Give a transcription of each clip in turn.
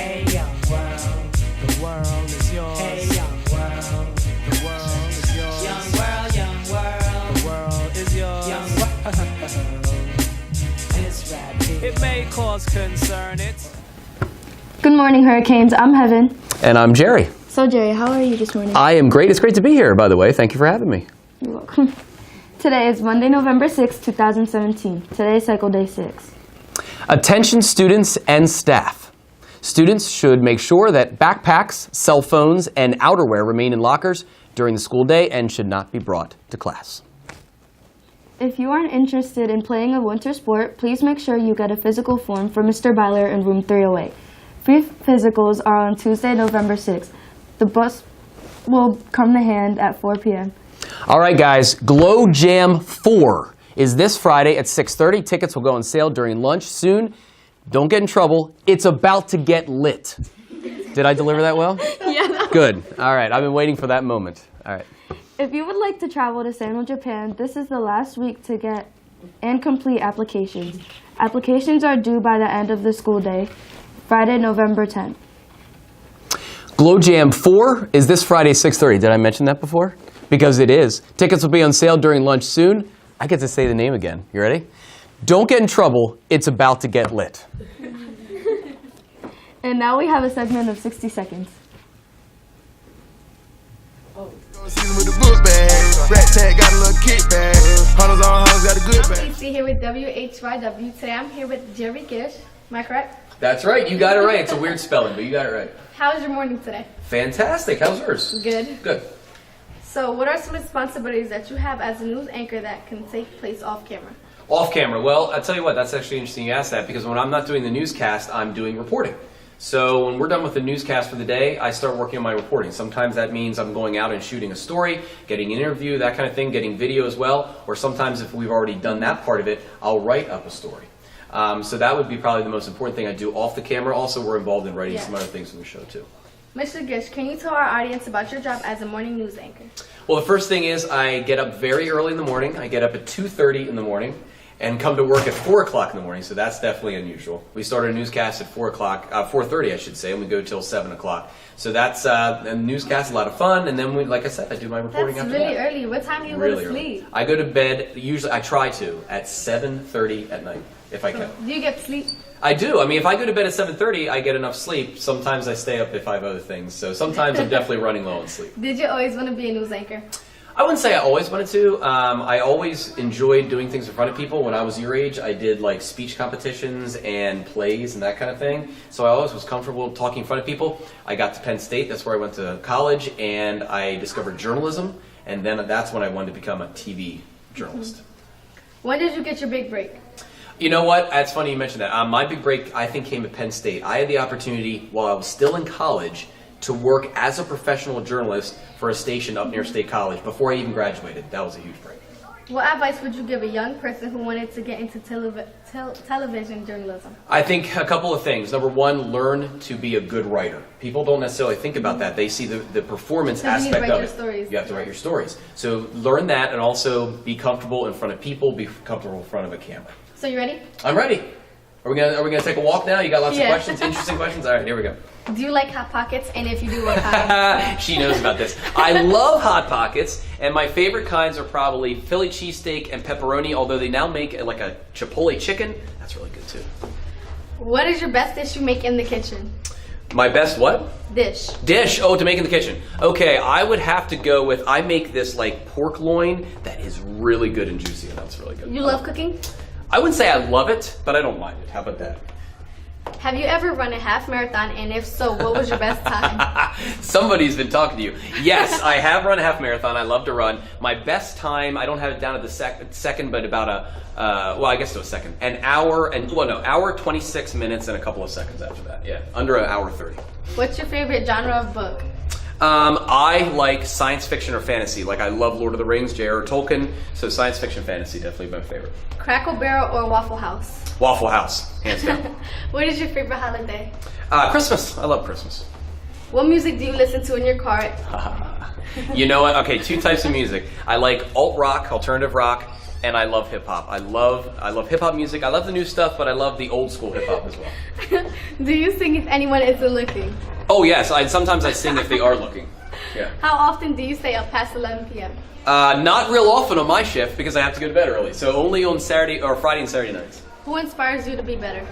Hey young world, The world is yours. hey young world, The world is yours. young world, young world, The world is yours. young world. This rap here. It may cause concern. It's Good morning, Hurricanes. I'm Heaven. And I'm Jerry. So, Jerry, how are you this morning? I am great. It's great to be here, by the way. Thank you for having me. You're welcome. Today is Monday, November 6, 2017. Today is Cycle Day 6. Attention students and staff. Students should make sure that backpacks, cell phones, and outerwear remain in lockers during the school day and should not be brought to class. If you aren't interested in playing a winter sport, please make sure you get a physical form from Mr. Byler in room 308. Free physicals are on Tuesday, November 6th. The bus will come to hand at 4 p.m. All right, guys. Glow Jam 4 is this Friday at 6:30. Tickets will go on sale during lunch soon. Don't get in trouble. It's about to get lit. Did I deliver that well? Yeah. Good. All right. I've been waiting for that moment. All right. If you would like to travel to Sano, Japan, this is the last week to get and complete applications. Applications are due by the end of the school day, Friday, November 10th. Glow Jam 4 is this Friday, 6:30. Did I mention that before? Because it is. Tickets will be on sale during lunch soon. I get to say the name again. You ready? Don't get in trouble. It's about to get lit. And now we have a segment of 60 seconds. Season with the book bag. Rat tag got a little kickback. Hunters on hunters got a good bag. I'm here with WHYW. Today I'm here with Jerry Gish. Am I correct? That's right. You got it right. It's a weird spelling, but you got it right. How was your morning today? Fantastic. How's yours? Good. Good. So what are some responsibilities that you have as a news anchor that can take place off camera? Off camera. Well, I'll tell you what. That's actually interesting you asked that because when I'm not doing the newscast, I'm doing reporting. So when we're done with the newscast for the day, I start working on my reporting. Sometimes that means I'm going out and shooting a story, getting an interview, that kind of thing, getting video as well. Or sometimes if we've already done that part of it, I'll write up a story. So that would be probably the most important thing I do off the camera. Also, we're involved in writing some other things for the show too. Mr. Gish, can you tell our audience about your job as a morning news anchor? Well, the first thing is I get up very early in the morning. I get up at 2:30 in the morning and come to work at 4 o'clock in the morning, so that's definitely unusual. We start our newscast at 4 o'clock, 4:30 I should say, and we go till 7 o'clock. So that's a newscast, a lot of fun, and then, like I said, I do my reporting That's after really that. early. What time do you go Really to early. sleep? I go to bed, usually I try to, at 7:30 at night, if I can. Do you get sleep? I do. I mean, if I go to bed at 7:30, I get enough sleep. Sometimes I stay up if I have other things. So sometimes I'm definitely running low on sleep. Did you always want to be a news anchor? I wouldn't say I always wanted to. I always enjoyed doing things in front of people. When I was your age, I did like speech competitions and plays and that kind of thing. So I always was comfortable talking in front of people. I got to Penn State. That's where I went to college, and I discovered journalism. And then that's when I wanted to become a TV journalist. When did you get your big break? You know what? That's funny you mentioned that. My big break, I think, came at Penn State. I had the opportunity, while I was still in college, to work as a professional journalist for a station up near State College before I even graduated. That was a huge break. What advice would you give a young person who wanted to get into television journalism? I think a couple of things. Number one, learn to be a good writer. People don't necessarily think about that. They see the performance So you need to aspect write of your it. stories. You have to write your stories. So learn that and also be comfortable in front of people, be comfortable in front of a camera. So you ready? I'm ready. Are we gonna take a walk now? You got lots of Yeah. questions, interesting questions? All right, here we go. Do you like Hot Pockets? And if you do, what kind? She knows about this. I love Hot Pockets, and my favorite kinds are probably Philly cheesesteak and pepperoni, although they now make like a Chipotle chicken. That's really good too. What is your best dish you make in the kitchen? My best what? Dish. Dish. Oh, to make in the kitchen. Okay, I would have to go with, I make this like pork loin that is really good and juicy, and that's really good. You love cooking? I wouldn't say I love it, but I don't mind it. How about that? Have you ever run a half marathon? And if so, what was your best time? Somebody's been talking to you. Yes, I have run a half marathon. I love to run. My best time, I don't have it down at the second, but about I guess to a second. Hour, 26 minutes and a couple of seconds after that. Yeah, under an hour 30. What's your favorite genre of book? I like science fiction or fantasy. Like I love Lord of the Rings, J.R.R. Tolkien. So science fiction, fantasy, definitely my favorite. Crackle Barrel or Waffle House? Waffle House, hands down. What is your favorite holiday? Christmas. I love Christmas. What music do you listen to in your car? You know what? Okay, two types of music. I like alt rock, alternative rock, and I love hip hop. I love hip hop music. I love the new stuff, but I love the old school hip hop as well. Do you sing if anyone isn't looking? Oh yes, sometimes I sing if they are looking. Yeah. How often do you stay up past 11 p.m.? Not real often on my shift because I have to go to bed early. So only on Saturday or Friday and Saturday nights. Who inspires you to be better?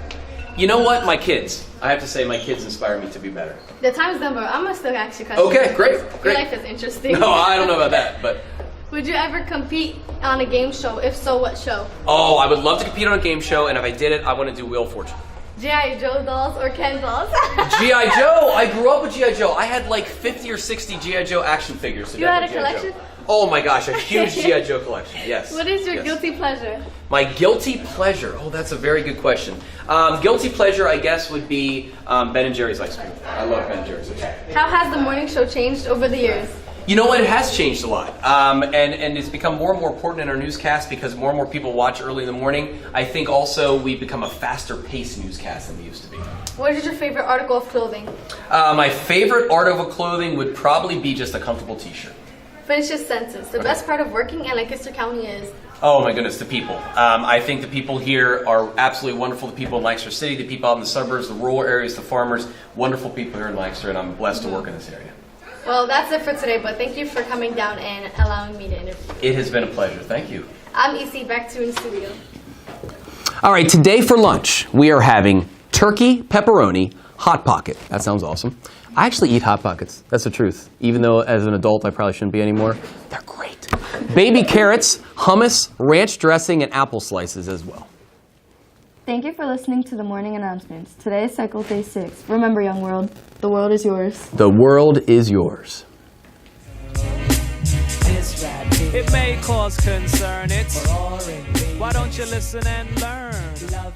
You know what? My kids. I have to say my kids inspire me to be better. The time's number. I'm gonna still ask you questions. Okay, great. Your life is interesting. No, I don't know about that, but Would you ever compete on a game show? If so, what show? oh, I would love to compete on a game show, and if I did it, I want to do Wheel of Fortune. G.I. Joe dolls or Ken dolls? G.I. Joe. I grew up with G.I. Joe. I had like 50 or 60 G.I. Joe action figures. You had a G.I. Joe. collection? Oh my gosh, a huge G.I. Joe collection. Yes. What is your Yes. guilty pleasure? My guilty pleasure. Oh, that's a very good question. Guilty pleasure, I guess, would be Ben & Jerry's ice cream. I love Ben & Jerry's ice cream. How has the morning show changed over the years? You know what? It has changed a lot. And it's become more and more important in our newscast because more and more people watch early in the morning. I think also we've become a faster paced newscast than we used to be. What is your favorite article of clothing? My favorite article of clothing would probably be just a comfortable t-shirt. Finish this sentence. The best part of working in Lancaster County is? Oh my goodness, the people. I think the people here are absolutely wonderful. The people in Lancaster City, the people out in the suburbs, the rural areas, the farmers, wonderful people here in Lancaster, and I'm blessed to work in this area. Well, that's it for today, but thank you for coming down and allowing me to interview. It has been a pleasure. Thank you. I'm EC, back to you in studio. All right, today for lunch, we are having turkey pepperoni Hot Pocket. That sounds awesome. I actually eat Hot Pockets. That's the truth. Even though as an adult I probably shouldn't be anymore. They're great. Baby carrots, hummus, ranch dressing, and apple slices as well. Thank you for listening to the morning announcements. Today is Cycle Day 6. Remember, young world, the world is yours. The world is yours. This rap here It may cause concern. It's for all in me. why don't you listen and learn? Love